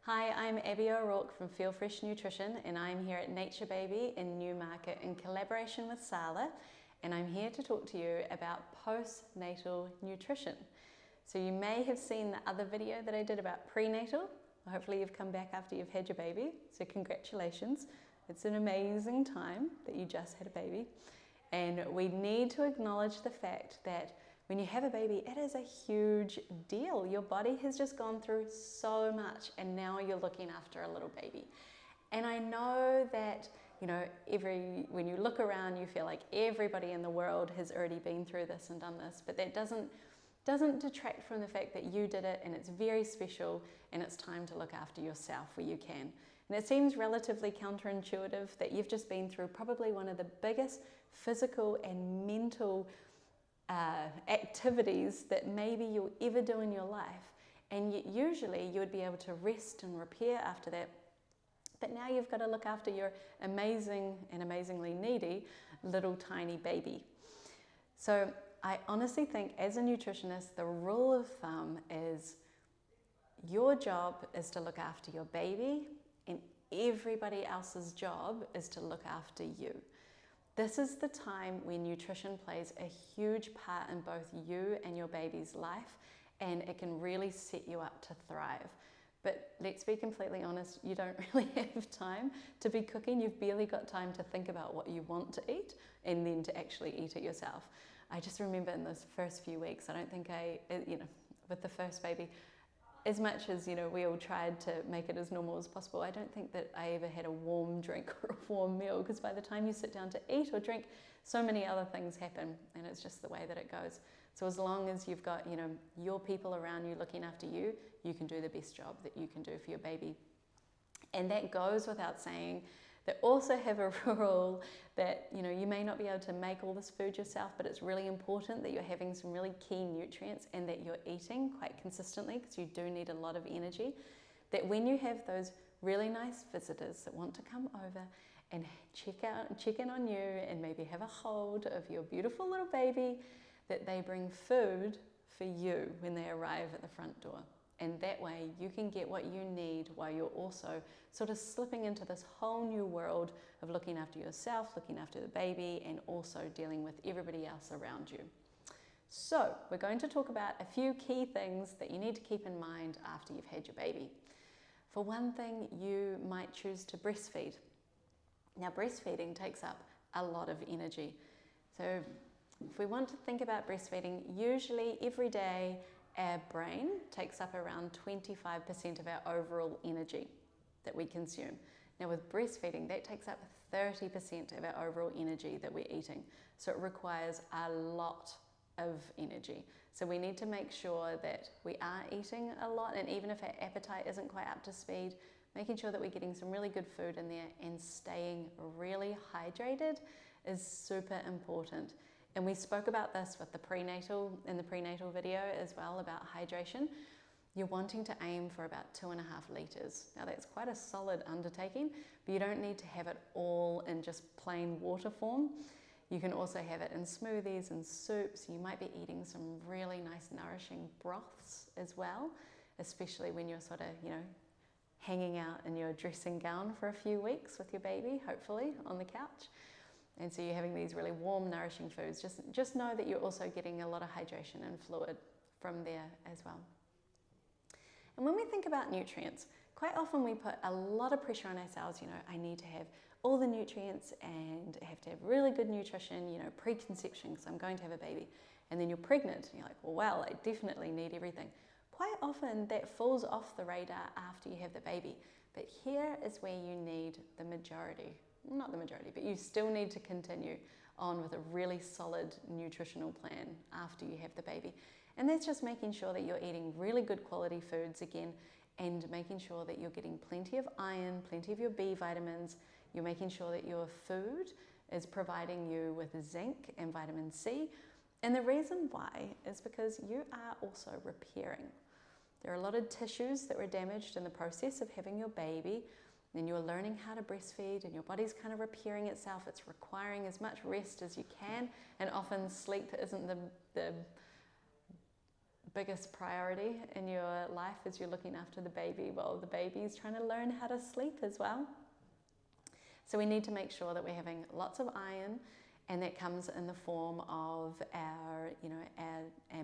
Hi, I'm Abby O'Rourke from Feel Fresh Nutrition, and I'm here at Nature Baby in Newmarket in collaboration with SALA, and I'm here to talk to you about postnatal nutrition. So you may have seen the other video that I did about prenatal. Hopefully you've come back after you've had your baby, so congratulations. It's an amazing time that you just had a baby, and we need to acknowledge the fact that when you have a baby, it is a huge deal. Your body has just gone through so much, and now you're looking after a little baby. And I know that, when you look around, you feel like everybody in the world has already been through this and done this, but that doesn't detract from the fact that you did it, and it's very special, and it's time to look after yourself where you can. And it seems relatively counterintuitive that you've just been through probably one of the biggest physical and mental activities that maybe you'll ever do in your life, and yet usually you would be able to rest and repair after that, but now you've got to look after your amazing and amazingly needy little tiny baby. So I honestly think as a nutritionist, the rule of thumb is your job is to look after your baby, and everybody else's job is to look after you. This is the time when nutrition plays a huge part in both you and your baby's life, and it can really set you up to thrive. But let's be completely honest, you don't really have time to be cooking. You've barely got time to think about what you want to eat and then to actually eat it yourself. I just remember in those first few weeks, I don't think with the first baby, as much as we all tried to make it as normal as possible, I don't think that I ever had a warm drink or a warm meal, because by the time you sit down to eat or drink, so many other things happen, and it's just the way that it goes. So as long as you've got your people around you looking after you, you can do the best job that you can do for your baby. And that goes without saying. They also have a rule that you may not be able to make all this food yourself, but it's really important that you're having some really key nutrients and that you're eating quite consistently, because you do need a lot of energy. That when you have those really nice visitors that want to come over and check in on you and maybe have a hold of your beautiful little baby, that they bring food for you when they arrive at the front door. And that way you can get what you need while you're also sort of slipping into this whole new world of looking after yourself, looking after the baby, and also dealing with everybody else around you. So we're going to talk about a few key things that you need to keep in mind after you've had your baby. For one thing, you might choose to breastfeed. Now, breastfeeding takes up a lot of energy. So if we want to think about breastfeeding, usually every day our brain takes up around 25% of our overall energy that we consume. Now with breastfeeding, that takes up 30% of our overall energy that we're eating. So it requires a lot of energy. So we need to make sure that we are eating a lot, and even if our appetite isn't quite up to speed, making sure that we're getting some really good food in there and staying really hydrated is super important. And we spoke about this with the prenatal video as well, about hydration. You're wanting to aim for about 2.5 litres. Now that's quite a solid undertaking, but you don't need to have it all in just plain water form. You can also have it in smoothies and soups. You might be eating some really nice nourishing broths as well, especially when you're sort of, hanging out in your dressing gown for a few weeks with your baby, hopefully, on the couch. And so you're having these really warm, nourishing foods. Just know that you're also getting a lot of hydration and fluid from there as well. And when we think about nutrients, quite often we put a lot of pressure on ourselves. I need to have all the nutrients and have to have really good nutrition, pre-conception, because I'm going to have a baby. And then you're pregnant, and you're like, well, I definitely need everything. Quite often that falls off the radar after you have the baby. But here is where you need the majority. Not the majority, but you still need to continue on with a really solid nutritional plan after you have the baby. And that's just making sure that you're eating really good quality foods again, and making sure that you're getting plenty of iron, plenty of your B vitamins. You're making sure that your food is providing you with zinc and vitamin C. And the reason why is because you are also repairing. There are a lot of tissues that were damaged in the process of having your baby. Then you're learning how to breastfeed, and your body's kind of repairing itself. It's requiring as much rest as you can, and often sleep isn't the biggest priority in your life as you're looking after the baby, well, the baby's trying to learn how to sleep as well. So we need to make sure that we're having lots of iron, and that comes in the form of our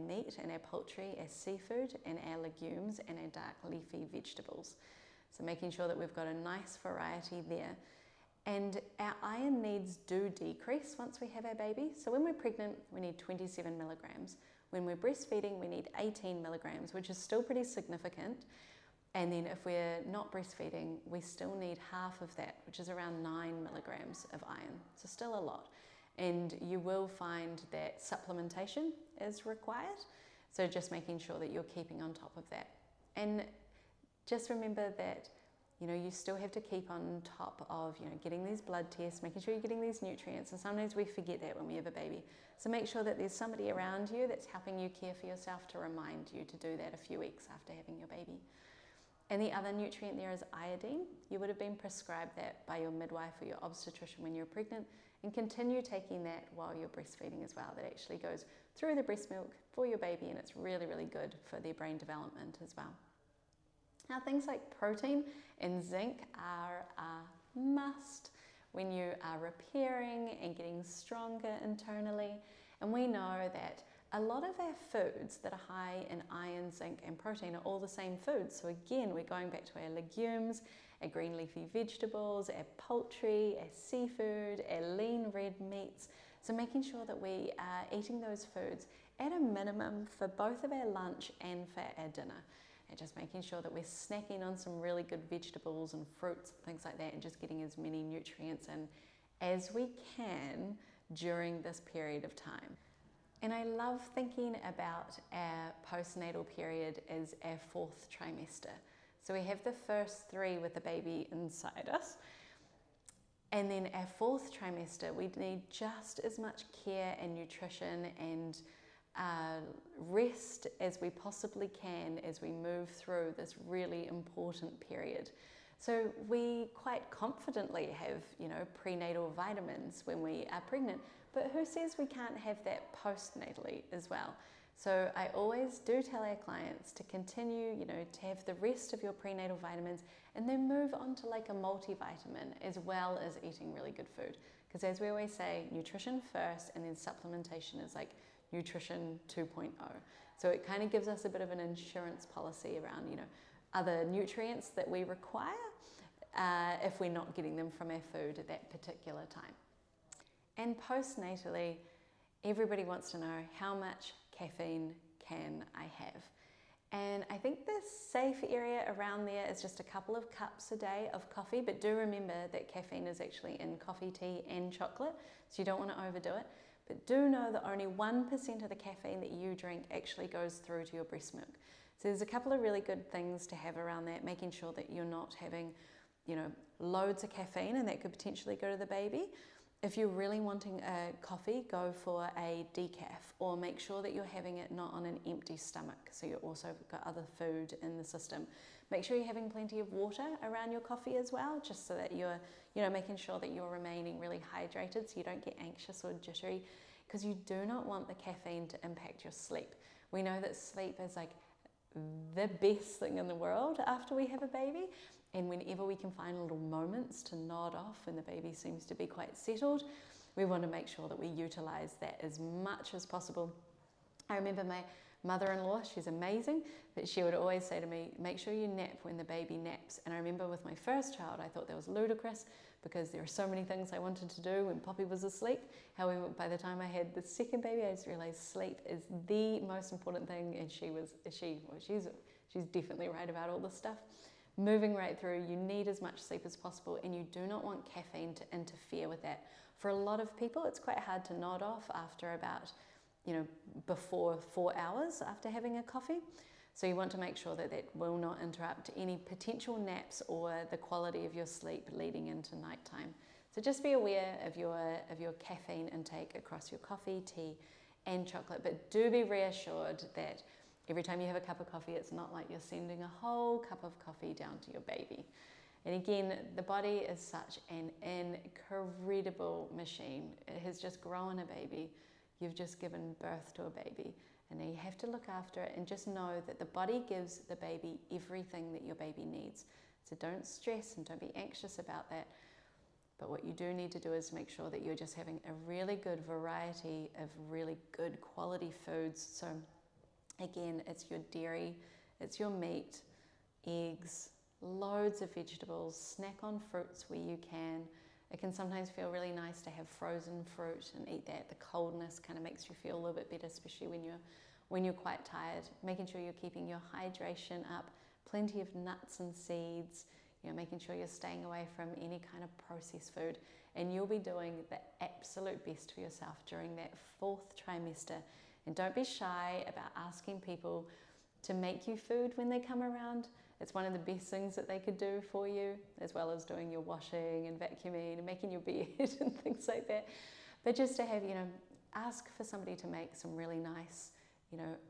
meat and our poultry, our seafood and our legumes and our dark leafy vegetables. So making sure that we've got a nice variety there. And our iron needs do decrease once we have our baby. So when we're pregnant, we need 27 milligrams. When we're breastfeeding, we need 18 milligrams, which is still pretty significant. And then if we're not breastfeeding, we still need half of that, which is around 9 milligrams of iron. So still a lot. And you will find that supplementation is required. So just making sure that you're keeping on top of that. And just remember that, you still have to keep on top of, getting these blood tests, making sure you're getting these nutrients. And sometimes we forget that when we have a baby. So make sure that there's somebody around you that's helping you care for yourself to remind you to do that a few weeks after having your baby. And the other nutrient there is iodine. You would have been prescribed that by your midwife or your obstetrician when you're pregnant, and continue taking that while you're breastfeeding as well. That actually goes through the breast milk for your baby, and it's really, really good for their brain development as well. Now, things like protein and zinc are a must when you are repairing and getting stronger internally. And we know that a lot of our foods that are high in iron, zinc and protein are all the same foods. So again, we're going back to our legumes, our green leafy vegetables, our poultry, our seafood, our lean red meats. So making sure that we are eating those foods at a minimum for both of our lunch and for our dinner. And just making sure that we're snacking on some really good vegetables and fruits and things like that, and just getting as many nutrients in as we can during this period of time. And I love thinking about our postnatal period as our 4th trimester. So we have the first 3 with the baby inside us. And then our 4th trimester, we need just as much care and nutrition and rest as we possibly can as we move through this really important period. So we quite confidently have, prenatal vitamins when we are pregnant, but who says we can't have that postnatally as well? So I always do tell our clients to continue, to have the rest of your prenatal vitamins, and then move on to like a multivitamin as well as eating really good food. Because as we always say, nutrition first, and then supplementation is like nutrition 2.0. So it kind of gives us a bit of an insurance policy around, other nutrients that we require if we're not getting them from our food at that particular time. And postnatally, everybody wants to know, how much caffeine can I have? And I think the safe area around there is just a couple of cups a day of coffee, but do remember that caffeine is actually in coffee, tea and chocolate, so you don't want to overdo it. But do know that only 1% of the caffeine that you drink actually goes through to your breast milk. So there's a couple of really good things to have around that, making sure that you're not having, loads of caffeine, and that could potentially go to the baby. If you're really wanting a coffee, go for a decaf, or make sure that you're having it not on an empty stomach, so you've also got other food in the system. Make sure you're having plenty of water around your coffee as well, just so that you're, making sure that you're remaining really hydrated so you don't get anxious or jittery, because you do not want the caffeine to impact your sleep. We know that sleep is like the best thing in the world after we have a baby. And whenever we can find little moments to nod off when the baby seems to be quite settled, we want to make sure that we utilize that as much as possible. I remember my mother-in-law, she's amazing, but she would always say to me, make sure you nap when the baby naps. And I remember with my first child, I thought that was ludicrous because there are so many things I wanted to do when Poppy was asleep. However, by the time I had the second baby, I just realized sleep is the most important thing, and she's definitely right about all this stuff. Moving right through, you need as much sleep as possible, and you do not want caffeine to interfere with that. For a lot of people, it's quite hard to nod off after about, before 4 hours after having a coffee. So you want to make sure that that will not interrupt any potential naps or the quality of your sleep leading into nighttime. So just be aware of your caffeine intake across your coffee, tea, and chocolate, but do be reassured that every time you have a cup of coffee, it's not like you're sending a whole cup of coffee down to your baby. And again, the body is such an incredible machine. It has just grown a baby. You've just given birth to a baby. And you have to look after it, and just know that the body gives the baby everything that your baby needs. So don't stress and don't be anxious about that. But what you do need to do is make sure that you're just having a really good variety of really good quality foods. So again, it's your dairy, it's your meat, eggs, loads of vegetables, snack on fruits where you can. It can sometimes feel really nice to have frozen fruit and eat that. The coldness kind of makes you feel a little bit better, especially when you're quite tired. Making sure you're keeping your hydration up, plenty of nuts and seeds, making sure you're staying away from any kind of processed food, and you'll be doing the absolute best for yourself during that 4th trimester. And don't be shy about asking people to make you food when they come around. It's one of the best things that they could do for you, as well as doing your washing and vacuuming and making your bed and things like that. But just to have, ask for somebody to make some really nice,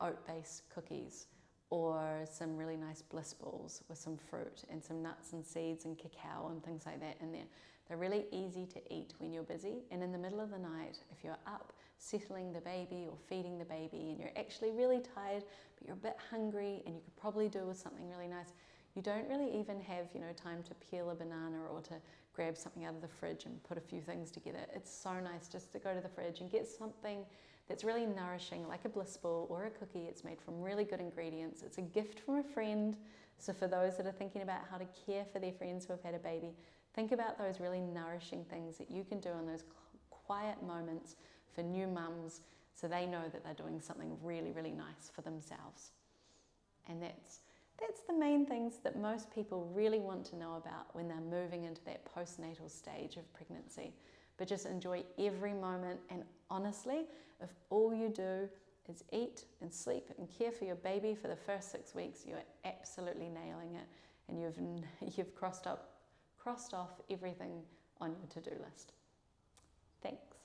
oat-based cookies, or some really nice bliss balls with some fruit and some nuts and seeds and cacao and things like that in there. They're really easy to eat when you're busy, and in the middle of the night, if you're up settling the baby or feeding the baby and you're actually really tired but you're a bit hungry and you could probably do with something really nice, you don't really even have time to peel a banana or to grab something out of the fridge and put a few things together. It's so nice just to go to the fridge and get something that's really nourishing, like a bliss ball or a cookie. It's made from really good ingredients. It's a gift from a friend. So for those that are thinking about how to care for their friends who have had a baby, think about those really nourishing things that you can do in those quiet moments for new mums, so they know that they're doing something really, really nice for themselves. And that's the main things that most people really want to know about when they're moving into that postnatal stage of pregnancy. But just enjoy every moment, and honestly, if all you do is eat and sleep and care for your baby for the first 6 weeks, you're absolutely nailing it, and you've crossed off everything on your to-do list. Thanks.